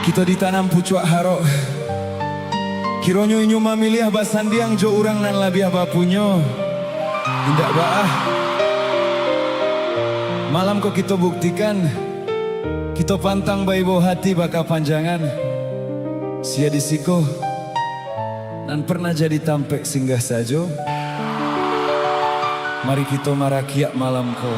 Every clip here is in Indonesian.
Kita ditanam pucuak harok Kironyo inyo mamilih basandiang jo urang nan labiah bapunyo Indak baah Malam kok kita buktikan Kita pantang baibo hati baka panjangan Sia disiko Nan pernah jadi tampek singgah sajo Mari kita marakiak malam ko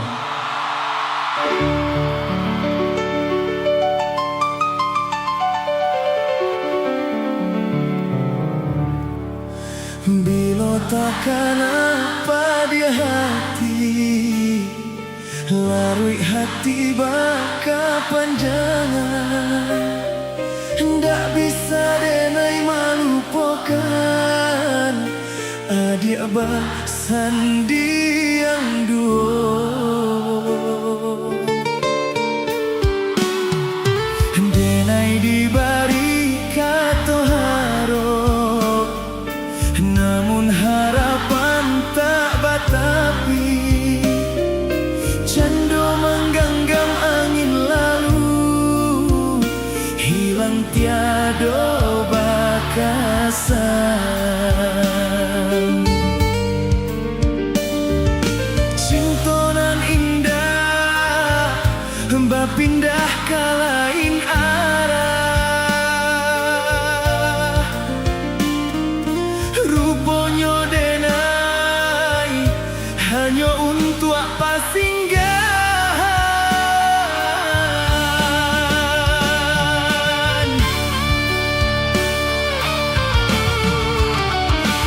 Bila takkan apa dia hati Larui hati baka panjangan Ndak bisa denai malupakan Adik basandi yang duo Denai dibari kato harap Namun harapan tak batapi Cando menggenggam angin lalu Hilang tiado bakasan Cintonan indah Mbak pindah ke lain arah Rupanya denai Hanya untuk apa singgahan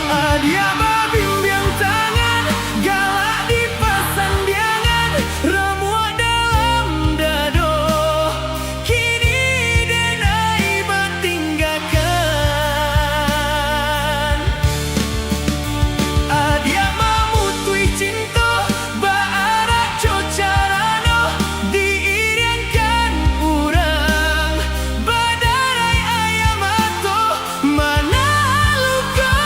Adia babimbiang tangan Galak di pasandiangan Ramuan dalam dado Kini denai bertinggalkan Adia mamutui cinta Baarak cocarano Diiriankan urang Badarai ayam atau mana luka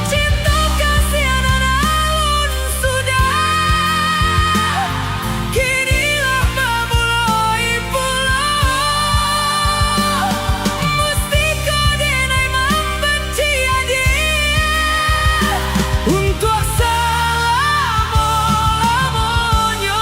Cinta kasihanan alun sudah Kinilah memulai pulau Mesti kau denai membenci adik Untuk selama-lamanya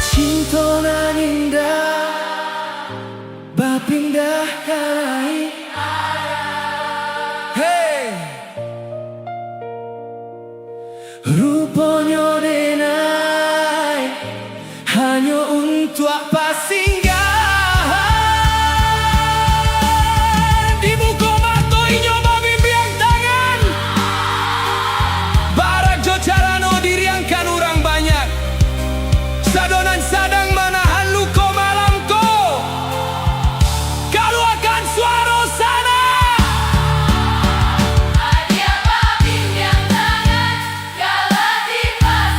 Cintonan indah Bapindah ke lain Hey Rupanya denai Hanya untuk apa singgahan Di buku mato inyo babimbiang tangan Barak jo carano diriangkan orang banyak Sadonan sadang manahan luko malamko Kalau akan suara sana Adia babimbiang tangan Galak di pasandiangan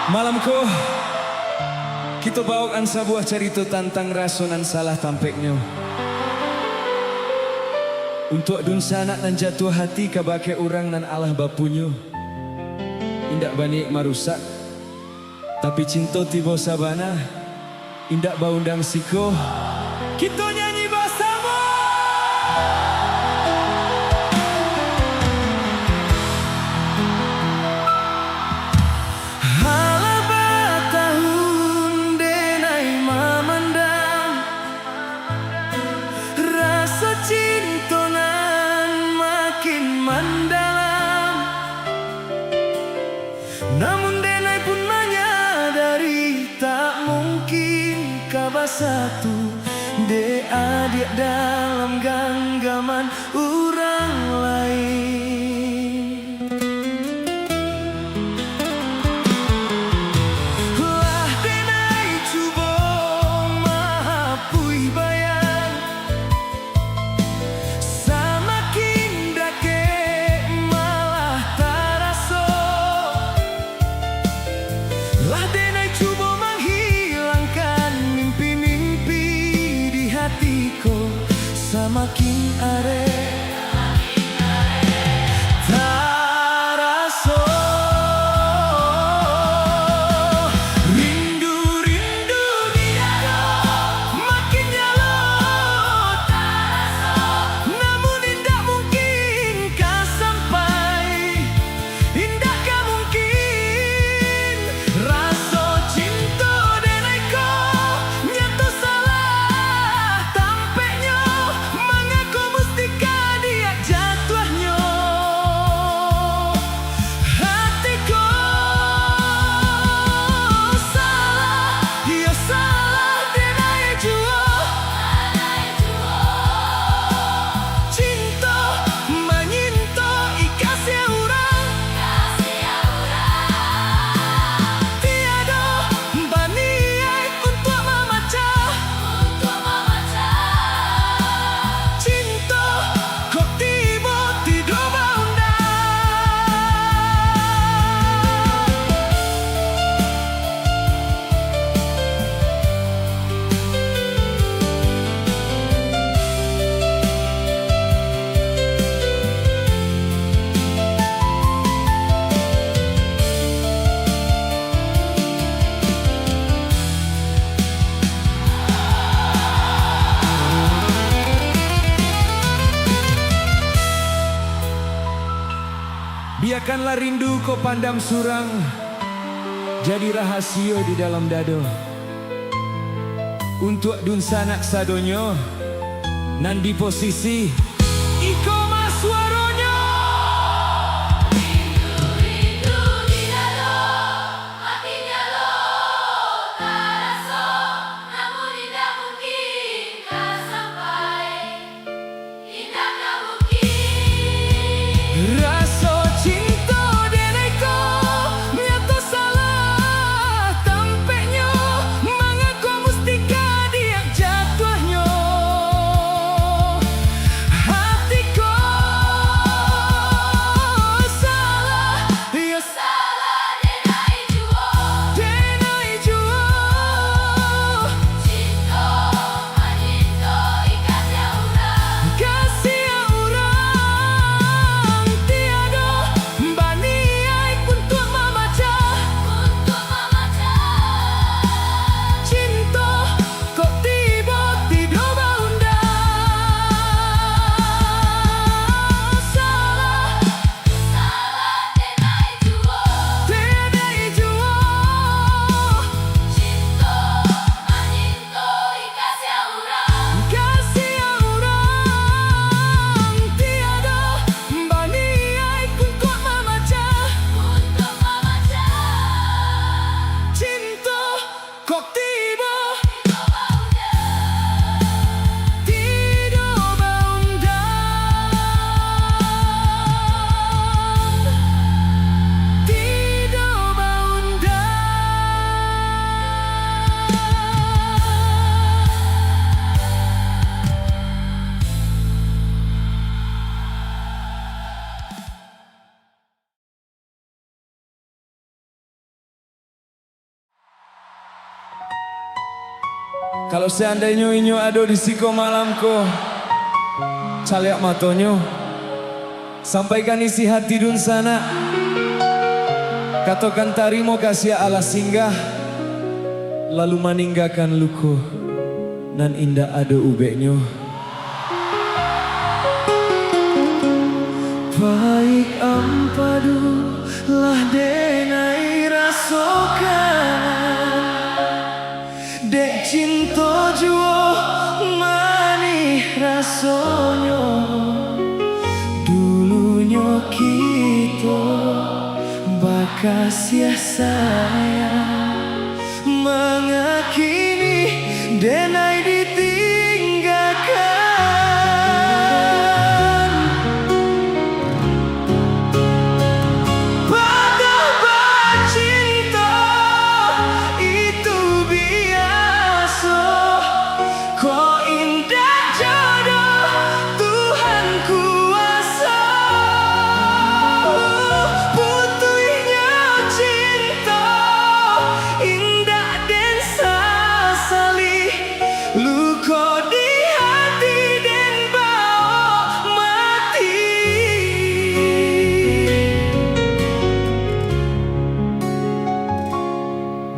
Malamku kita bawakan sebuah cerita tentang rasonan salah tampeknya. Untuk dun sanak dan jatuh hati kabake orang nan Allah bapunyo. Indak bani marusak, tapi cinta tiba sabana. Indak baundang siko, kita nyanyi bersama. Namun denai pun menyadari tak mungkin kabar satu de adik dalam genggaman orang lain. Lah denai cuba mahapui bayang samakin dake malah taraso. Lah denai cuba menghilangkan mimpi-mimpi di hatiku, samakin are taraso. Rindu-rindu di dada makin nyalot taraso. Namun indah mungkin kau sampai, indah kau mungkin raso cinta denai ko nyatu salah tampeknya. Mengaku mustika dia jatuhnya hatiku salah, dia salah denai jua cinta menyinta ikasnya orang. Tiada baniai untuk memecah cinta kok tiba tidak baundang. Biarkanlah rindu kau pandam surang, jadi rahasia di dalam dado. Untuk dun sanak sadonyo, nan di posisi iko mas suaronyo. Rindu di dado, makin nyalo taraso. Namun indah mungkin kau sampai, indah kau mungkin Raso cinta denai ko nyatu salah tampeknya. Mengaku mustika dia jatuhnya hatiku Kalau seandainya inyo ado di siko malamku, caliak matonyo, sampaikan isi hati dun sana. Katakan tarimo kasih ala singgah, lalu meninggalkan luku, nan indah ado ubeknyo. Baik ampadu lah denai rasokan, dek cinta juo manih rasonyo. Dulunya kita bakas ya sayang, mengakini denai ditinggalkan. Patah bercinta itu biasa, kok indah jodoh Tuhan kuasa. Putuhnya cinta indah dan sasali, luka di hati dan bawa mati.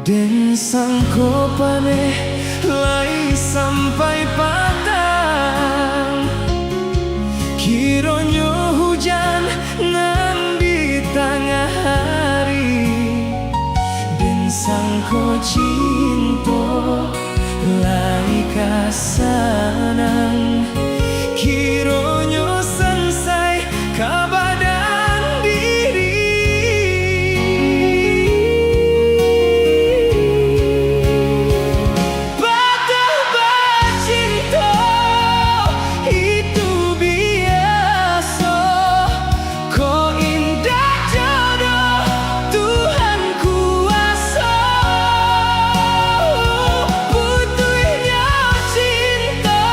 Dan sangko paneh lai sampai patang, kironyo hujan nan di tengah hari. Dan sangko cinta lai kasanang, kironyo selesai kabadan diri. Patah bercinta itu biasa, kok indah jodoh Tuhan kuasa. Putuhnya cinta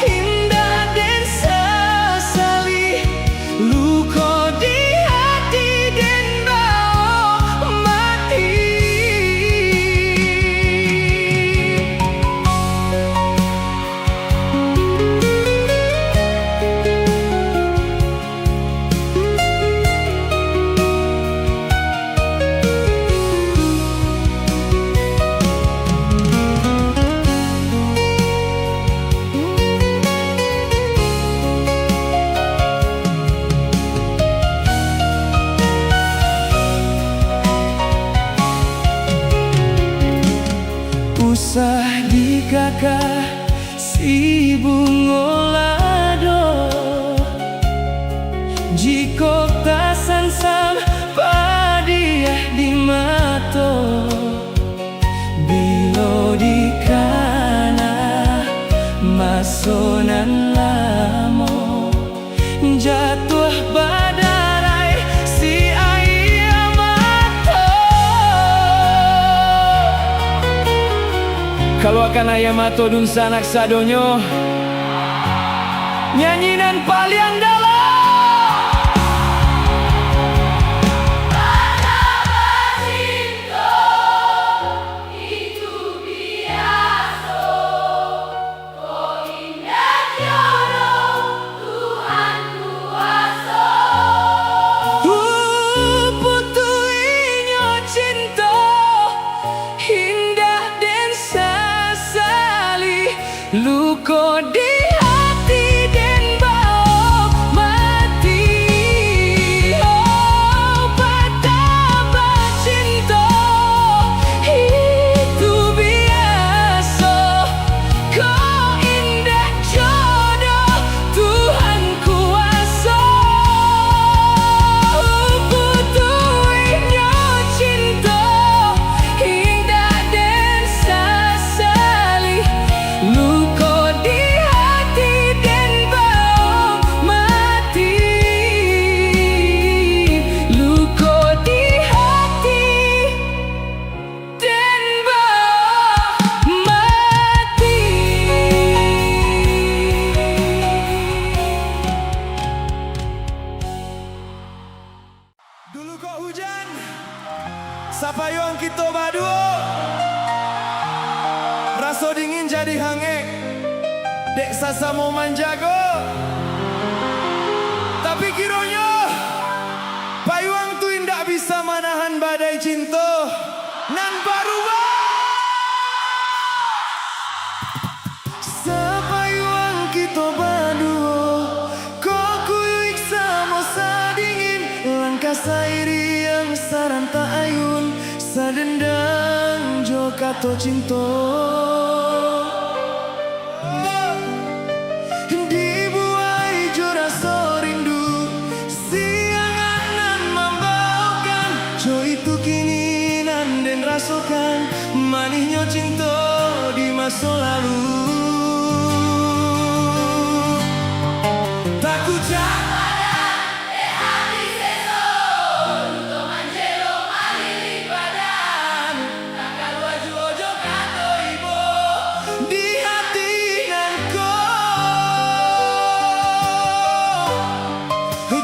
indah dan sesali, luka di hati dan bawa mati. Usah dikakak si bungolado, jika tak sansam padiah di mato. Bilo di kana masonan lamo, jatuh badarai si ayam mato. Kalau akan ayam mato dun sanak sadonyo, nyanyinan paling dalam. Cinta itu biasa, kok indah jodoh Tuhan kuasa. Putuhnya cinta indah dan sesali, luka di hati dan bawa mati. Oh, patah bercinta itu biasa, kok indah jodoh Tuhan kuasa. Putuhnya cinta indah dan sesali, luka di hati dan bawa mati. Luka di hati dan bawa mati. Dulu kok hujan, sapayong kita baduo, rasa dingin jadi hangek dek sasa mau manjago. Tapi kironya payuang tu indak bisa manahan badai cinta nan baruba. Sapayuang kita baduo kok kuyuik sama sadingin langkah sairi yang saranta ayun sadendang jo kato cinta. Dibuai jo rasa rindu siangan nan membawakan jo itu kini nan den rasakan manisnya cinta di masa lalu. Tak ucap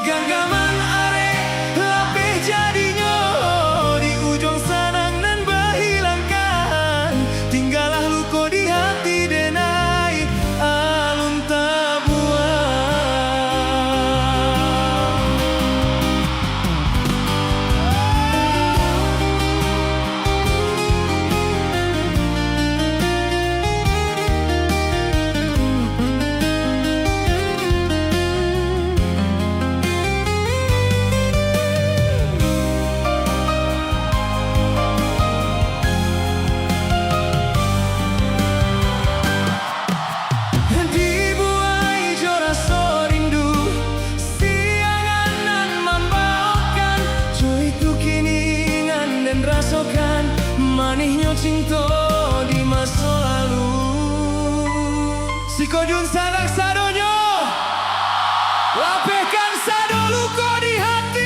genggaman are lapeh jadinya di ujung sanang nan berhilangkan tinggallah luka di hati denai alun manisnya cinta di masa lalu. Si kodun sanak sadonyo lapehkan sado luka di hati.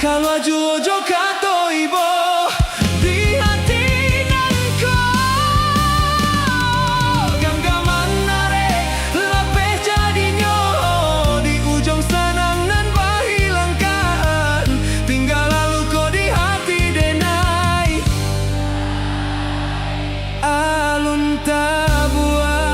Kalau jojo kato ibo di hati nanko genggaman are lapeh jadinya di ujung sanang nan bahilangkan tinggal lalu ko di hati denai alun tabuan.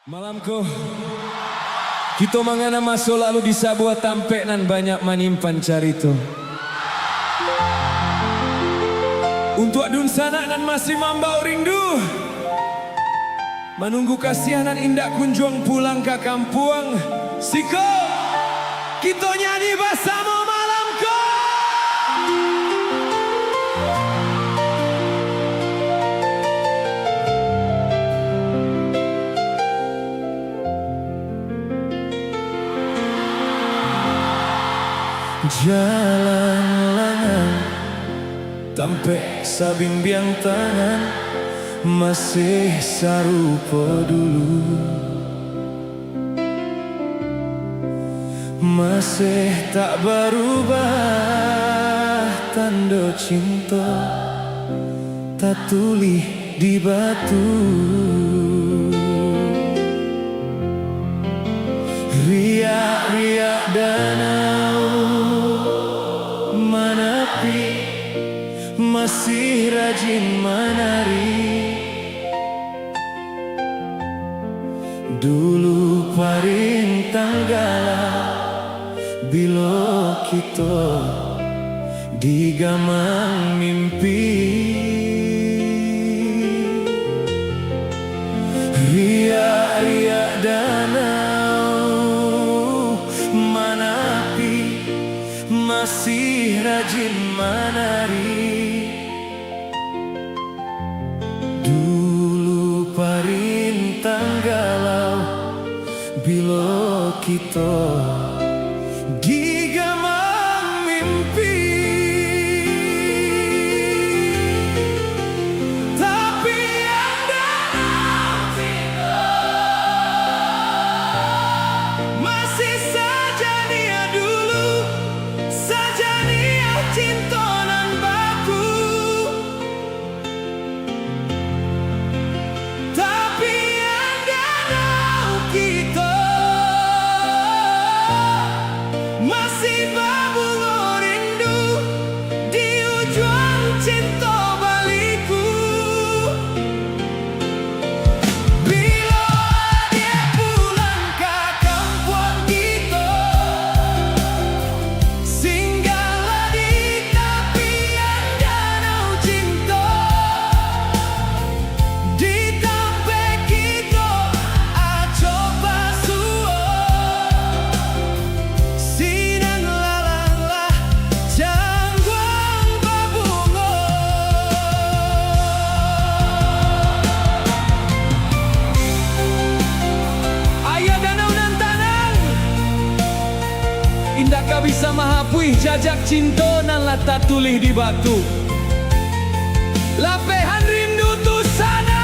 Malamku kita mangana masa lalu di sebuah tampek nan banyak manimpan carito. Untuk adun sanak nan masih mambau rindu menunggu kasihanan indak kunjung pulang ke kampung. Siko kita nyanyi bersama malamku. Jalan lanang tampek sabimbiang tangan masih sarupa dulu, masih tak berubah tanda cinta tak tulis di batu. Riak-riak danau menepi masih rajin menari. Dulu paring tanggala bila kita digamang mimpi. Riak-riak danau bilo kita digamang mimpi, tapi ada masih saja dia dulu, saja dia cinta nan baku. Tapi anda tahu kita masih berbunga rindu di ujung cinta baliku. Bila dia pulang ke kampung kita, singgahlah di tepian danau cinta. Di tampek kita coba suo, sinan lalanglah jangguang babungo. Ayah danau nan tanang, indah kau bisa mahapui jajak cinta nan lata tulih di batu. Lapehan rindu tu sana.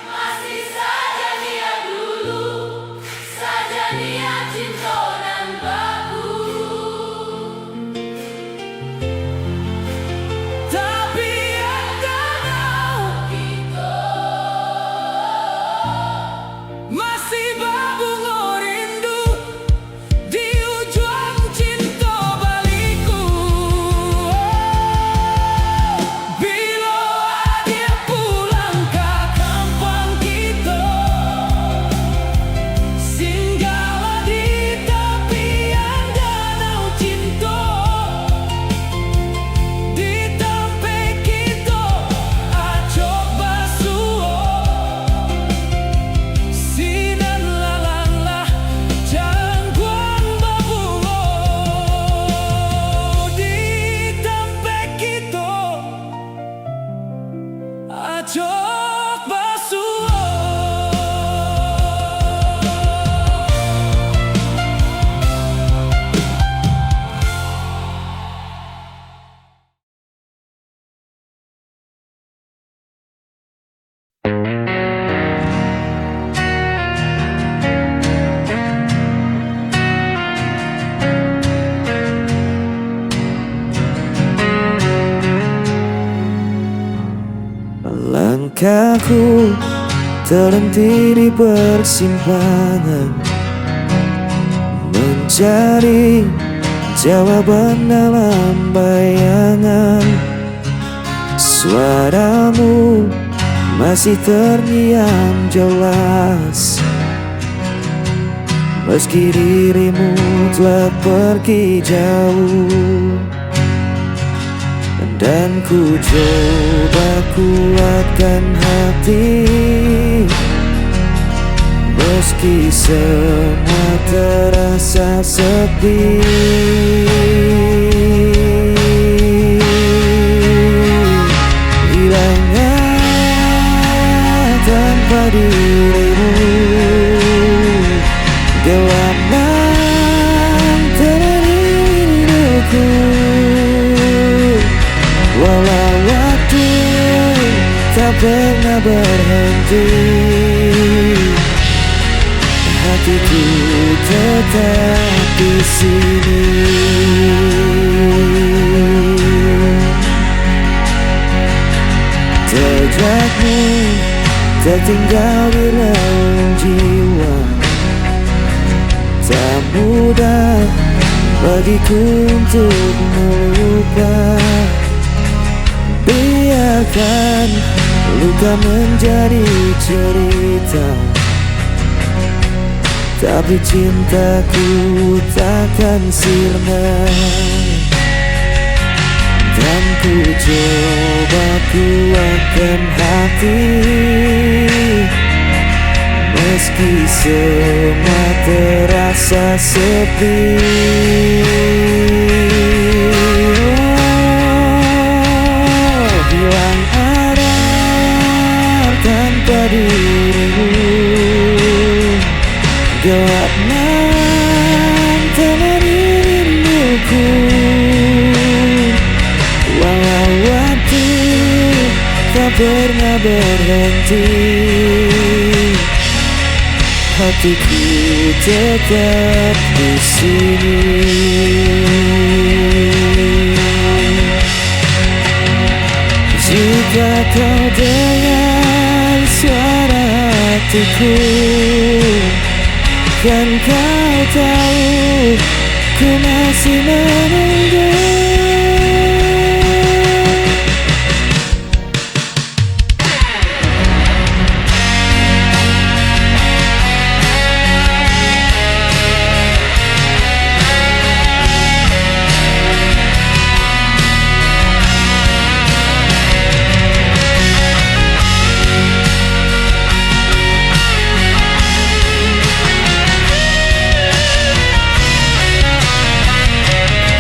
Masih saja dia dulu, saja dia cinta nan baku. Tapi anda tahu Kita masih berbunga rindu di ujung cinta baliku. Bila dia pulang ke kampung kita, singgahlah di tepian danau cinta. Di tampek kita coba suo, sinan lalanglah jangguang babungo. Di tampek kita coba suo. Langkahku terhenti di persimpangan, mencari jawaban dalam bayangan. Suaramu masih terngiang jelas, meski dirimu telah pergi jauh. Dan ku coba kuatkan hati, meski semua terasa sepi. Hilangnya tanpa dirimu, gelap menterani hidupku. Walau waktu tak pernah berhenti, hatiku tetap di sini. Jejakmu tertinggal di relung jiwa, tak mudah bagiku untuk melupakan. Biarkan luka menjadi cerita, tapi cintaku takkan sirna. Dan ku coba kuatkan hati, meski semua terasa sepi. Gelap malam temani rinduku, walau waktu tak pernah berhenti, hatiku tetap di sini. Jika kau dengar suara hatiku, kan kau tahu ku masih menunggu.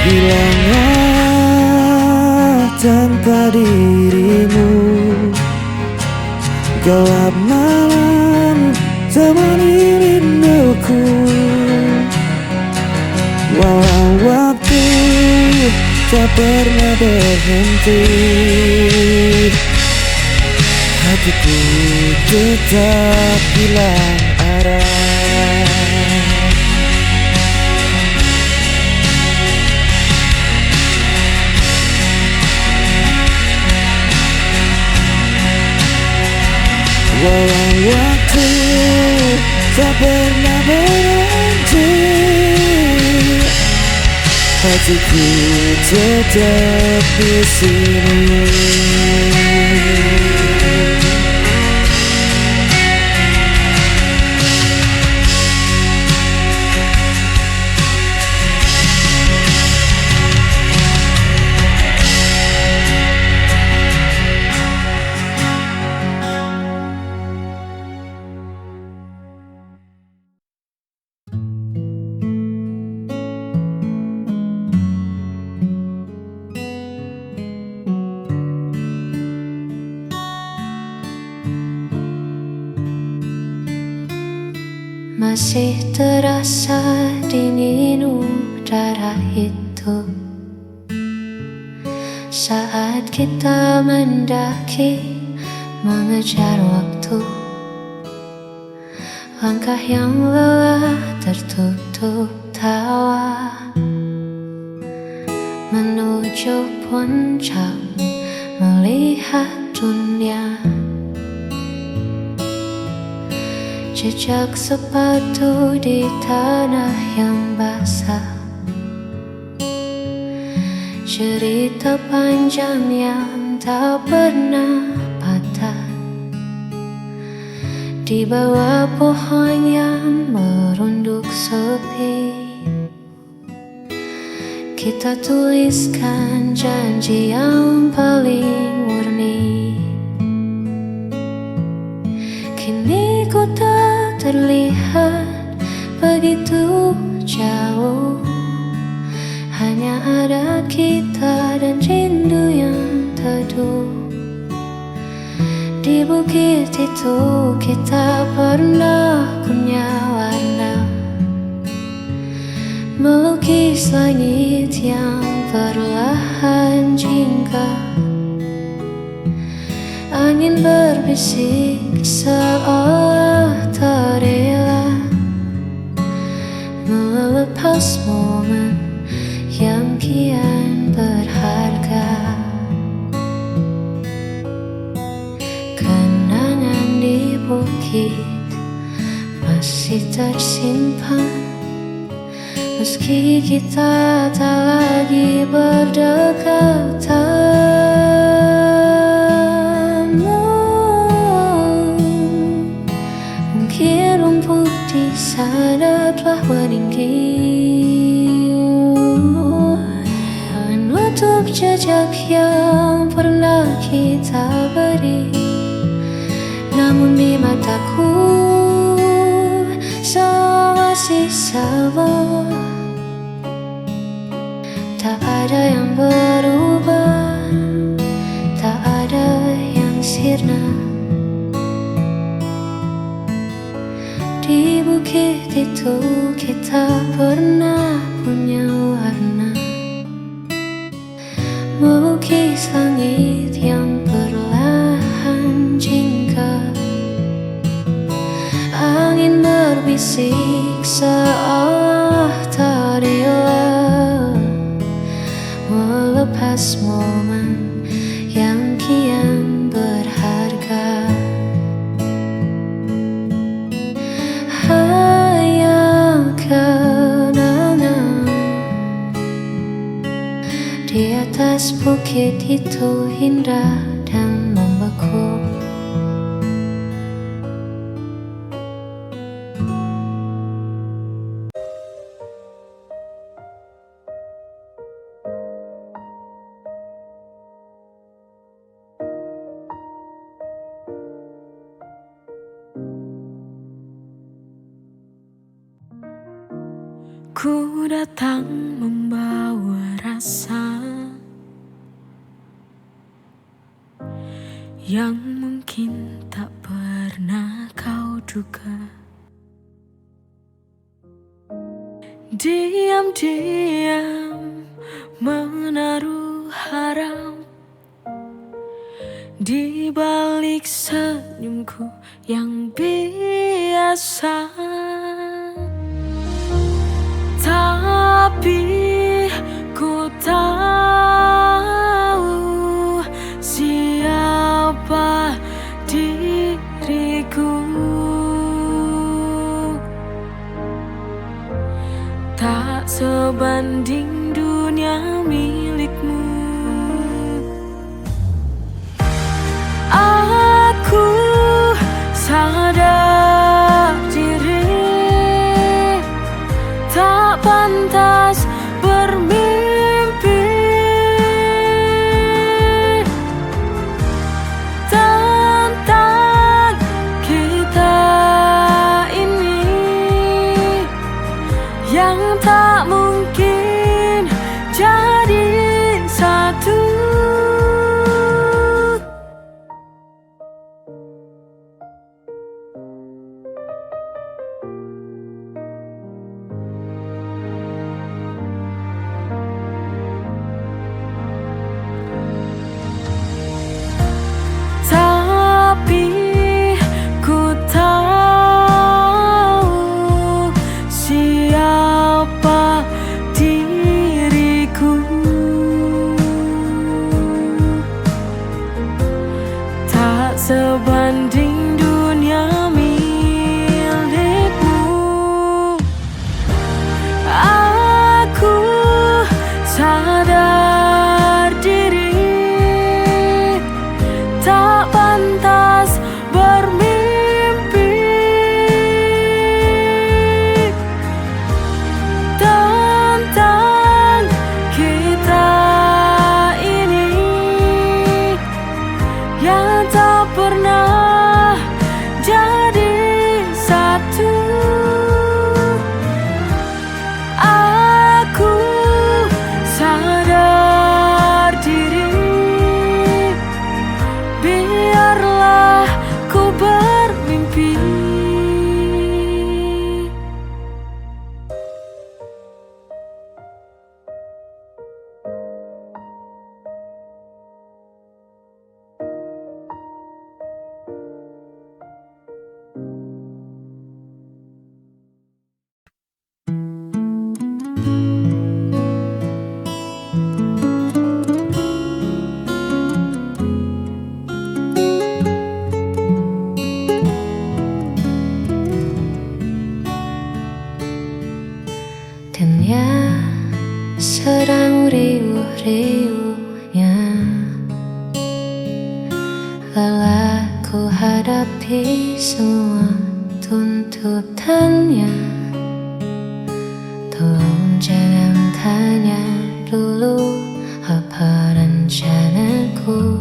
Hilanglah tanpa dirimu, gelap malam temani rinduku, walau waktu tak pernah berhenti, hatiku tetap hilang arah. Walau waktu tak pernah berhenti, hatiku tetap di sini. Masih terasa dingin udara itu saat kita mendaki mengejar waktu. Langkah yang lelah tertutup tawa menuju puncak melihat dunia. Jejak sepatu di tanah yang basah, cerita panjang yang tak pernah patah. Di bawah pohon yang merunduk sepi, kita tuliskan janji yang paling murni. Kini ku tak terlihat begitu jauh, hanya ada kita dan rindu yang teduh. Di bukit itu kita pernah punya warna, melukis langit yang perlahan jingga. Angin berbisik seolah tak rela melepas momen yang kian berharga. Kenangan di bukit masih tersimpan, meski kita tak lagi berdekatan. Mungkin rumput di sana telah meninggi, menutup jejak yang pernah kita beri. Namun di mataku semua masih sama, tak ada yang berubah, tak ada yang sirna. Di bukit Mungkin itu kita pernah punya warna, melukis langit yang perlahan jingga. Angin berbisik seolah tak rela melepas momen yang kian berharga. Hanya kenangan di atas bukit itu indah dan membeku. Ku datang membawa rasa yang mungkin tak pernah kau duga. Diam-diam menaruh harap di balik senyumku yang biasa. Tapi ku tahu siapa diriku. Tak sebanding dunia milikmu. Aku sadar diri tak pantas bermimpi tentang kita ini yang tak mungkin jadi satu. Tapi ku tahu siapa diriku. Tak sebanding dunia milikmu. Aku sadar diri tak pantas bermimpi tentang kita ini yang tak pernah jadi satu. Aku sadar diri, biarlah ku bermimpi. Dunia sedang riuh-riuhnya, lelah ku hadapi semua tuntutannya. Tolong jangan tanya dulu apa rencanaku.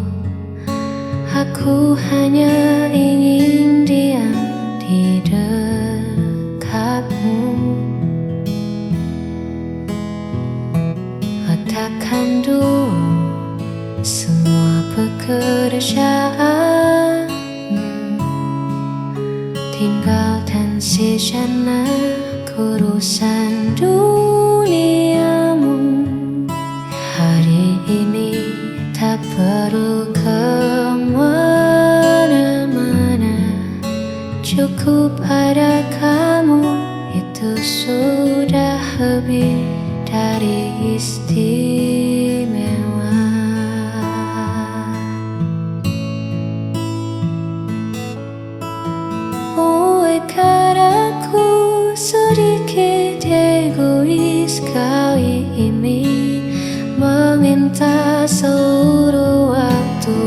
Aku hanya ingin diam di dekatmu. Letakkan dulu semua pekerjaan, tinggalkan si selesaikanlah urusan duniamu. Hari ini tak perlu kemana-mana, cukup ada kamu, itu sudah lebih dari istimewa. Buatkan aku sedikit egois kali ini, meminta seluruh waktu